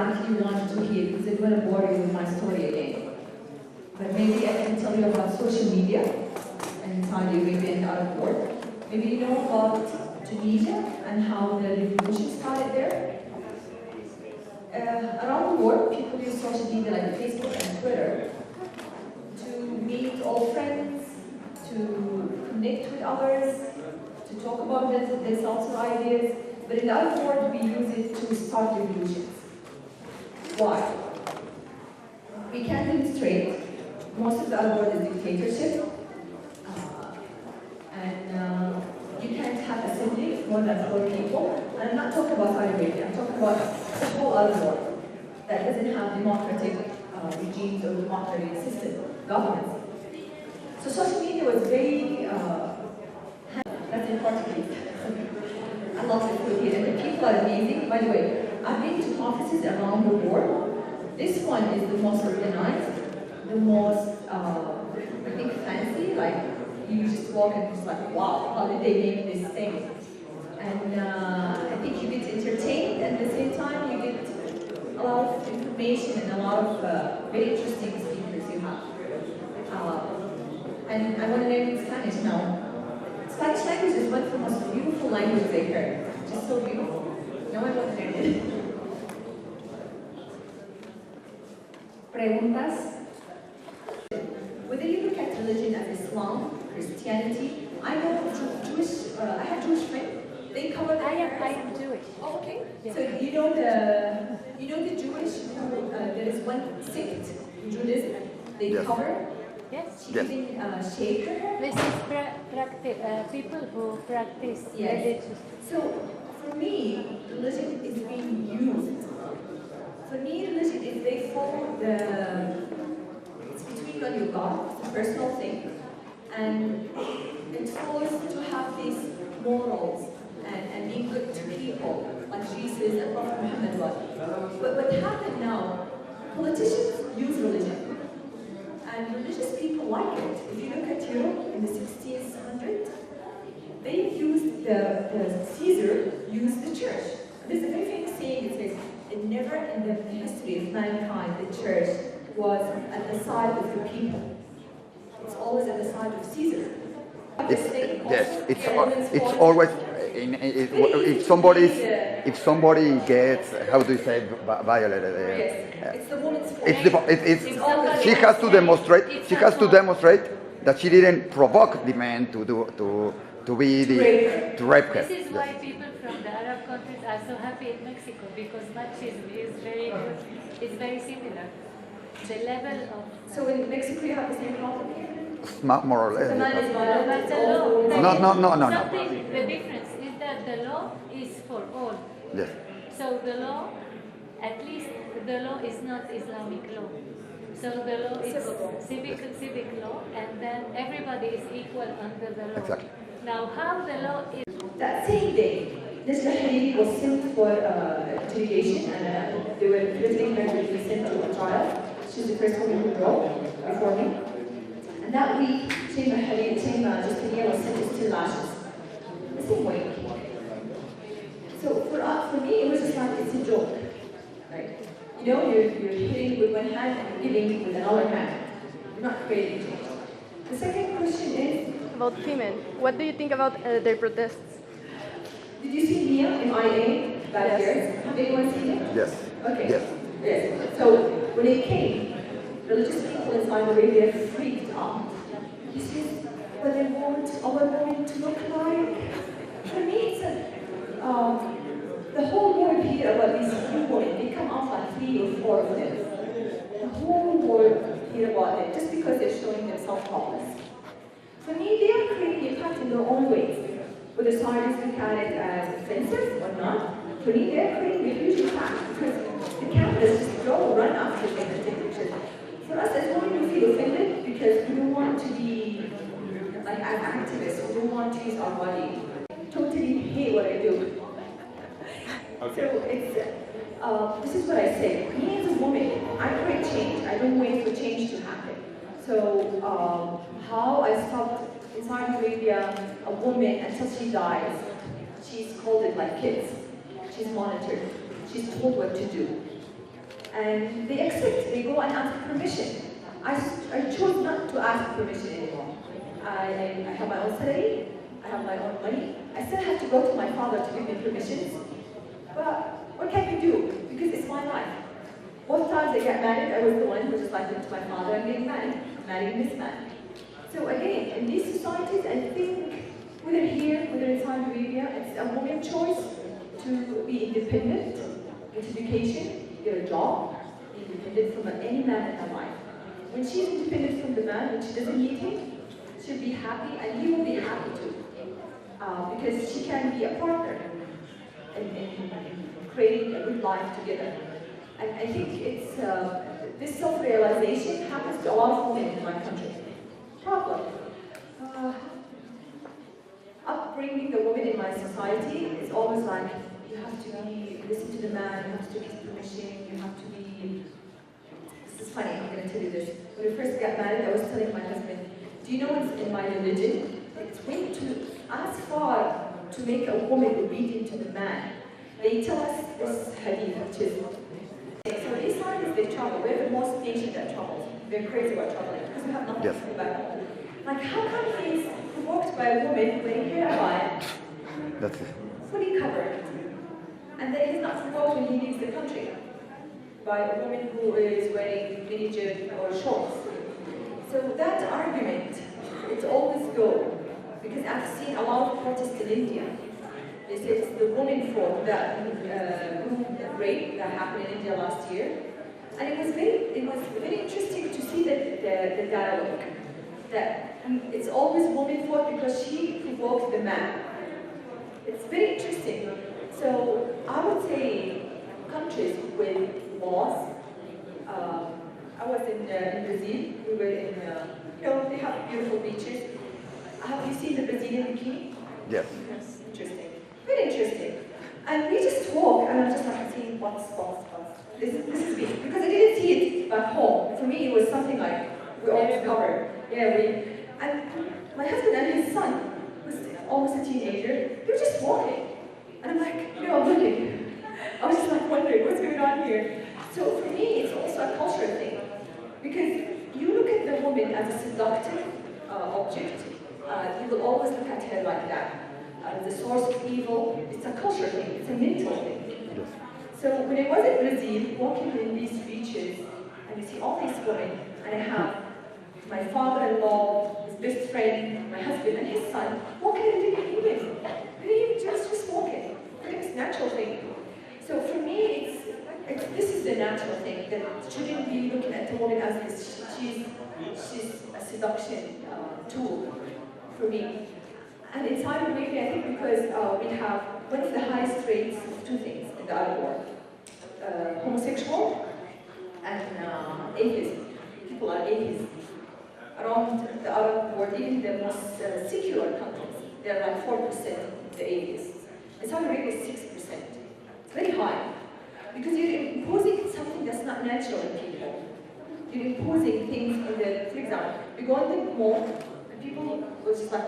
exactly want to hear because I'm going to bore you with my story again. But maybe I can tell you about social media and Saudi Arabia and Arab world. Maybe you know about Tunisia and how the revolution started there. Around the world, people use social media like Facebook and Twitter to meet old friends, to connect with others, to talk about themselves or ideas. But in the Arab world, we use it to start revolutions. Why? We can demonstrate. Most of the Arab world is dictatorship. You can't have assembly of more than 4 people. And I'm not talking about Saudi Arabia, I'm talking about the whole Arab world that doesn't have democratic regimes or democratic system, governments. So social media was very, that's in Portuguese. I love it with here, and the people are amazing. By the way, I've been to offices around the world. This one is the most organized, the most, I think, fancy, like, you just walk and it's like, wow, how did they make this thing? And I think you get entertained, and at the same time you get a lot of information and a lot of very interesting speakers you have. And I want to learn Spanish now. Spanish language is one of the most beautiful languages I heard. Just so beautiful. No, I want to learn it. Preguntas? Whether you look at religion as Islam, Christianity, I know Jewish, I have Jewish friends. They cover. I am Jewish. Oh, okay. Yeah. So you know the Jewish. There is one sect in Judaism. They cover. Yes. She didn't shave her hair. This is people who practice religion. So for me, religion is being used. For me, religion is they follow the. It's between you and your God. It's a personal thing. And it's forced to have these morals and being good to people, like Jesus and Prophet Muhammad was. But what happened now, politicians use religion. And religious people like it. If you look at Europe in the 1600s, they used the Caesar used the church. There's a very famous saying that says, it never in the history of mankind, the church was at the side of the people. It's always at the side of Caesar. It's always if somebody gets, how do you say, violated. It's the woman's fault. She has to demonstrate that she didn't provoke the man to rape her. This is why people from the Arab countries are so happy in Mexico, because machismo is very good. It's very similar. The level of... So in Mexico you have the same problem here? More or less. But the law... No. The difference is that the law is for all. Yes. So the law, at least the law is not Islamic law. So the law is civic law, and then everybody is equal under the law. Exactly. Now how the law is... That same day, Nisra Hariri was sent for interrogation, and they were threatening her to be sent to a trial. She's the first woman who wrote before me. And that week, Justinian was sentenced to lashes. The same way. So for me, it was just like, it's a joke. Right? You know, you're hitting with one hand and giving with another hand. You're not creating change. The second question is... About women. What do you think about their protests? Did you see Mia in IA back here? Have anyone seen it? Yes. Okay. Yes. So when it came, religious people in Saudi Arabia freaked out. He said, but they want our women to look like. For me, it's the whole world here about these few women, they come out like 3 or 4 of them. The whole world hear about it just because they're showing themselves topless. For me, they are creating impact in their own ways. Whether scientists look at it as offensive or not, for me, they're creating a huge impact because the cameras just run after them and take pictures. For us as women, we feel offended because we don't want to be like as activists. We don't want to use our body. I totally hate what I do. Okay. So it's this is what I say. Me as a woman, I create change. I don't wait for change to happen. So how I stopped in Saudi Arabia a woman until she dies. She's called it like kids. She's monitored. She's told what to do. And they accept, they go and ask permission. I chose not to ask permission anymore. I have my own salary, I have my own money. I still have to go to my father to give me permissions. But what can you do? Because it's my life. Both times I got married, I was the one who was like, to my father, I'm getting married, marrying this man. So again, in these societies, I think, whether here, whether in Saudi Arabia, it's a woman's choice to be independent, get education, get a job, independent from any man in her life. When she's independent from the man, when she doesn't need him, she'll be happy, and he will be happy too. Because she can be a partner in creating a good life together. And I think it's this self-realization happens to a lot of women in my country. Problem. Upbringing the woman in my society is always like, you have to listen to the man, you have to get permission, you have to be... This is funny, I'm going to tell you this. When we first got married, I was telling my husband, do you know what's in my religion? It's when to ask God to make a woman obedient to the man. They tell us this hadith, which is... So these times they travel. We're the most nation that travels. They're crazy about traveling because we have nothing to do back home. Like, how come he's provoked by a woman wearing hair abaya, That's it. fully covered, and then he's not provoked when he leaves the country by a woman who is wearing mini jib or shorts? So that argument, it's always go, because I've seen a lot of protests in India. They say it's the woman fault that rape that happened in India last year, and it was very interesting to see the dialogue that it's always woman fault because she provoked the man. It's very interesting. So I would say countries with laws. I was in Brazil. We were in they have beautiful beaches. Have you seen the Brazilian bikini? Yes. Yes, interesting. Very interesting. And we just walk, and I'm just like seeing spots. This is me. Because I didn't see it back home. For me, it was something like, we're all covered. Yeah, and my husband and his son, was almost a teenager, they were just walking. And I'm like, I'm looking. I was just like wondering, what's going on here? So for me, it's also a cultural thing. Because you look at the woman as a seductive object, you will always look at her like that. The source of evil, it's a cultural thing, it's a mental thing. Yes. So when I was in Brazil, walking in these beaches, and you see all these women, and I have my father-in-law, his best friend, my husband, and his son, walking and didn't even just walking. I think it's a natural thing. So for me, this is the natural thing, that shouldn't be looking at the woman as this, she's a seduction tool for me. And in Saudi Arabia, I think because we have one of the highest rates of two things in the Arab world. Homosexual and atheism. People are atheists. Around the Arab world, even the most secular countries, there are like 4% the atheists. In Saudi Arabia, it's 6%. It's very high. Because you're imposing something that's not natural in people. You're imposing things in the, for example, you go in the mall, and people will just like,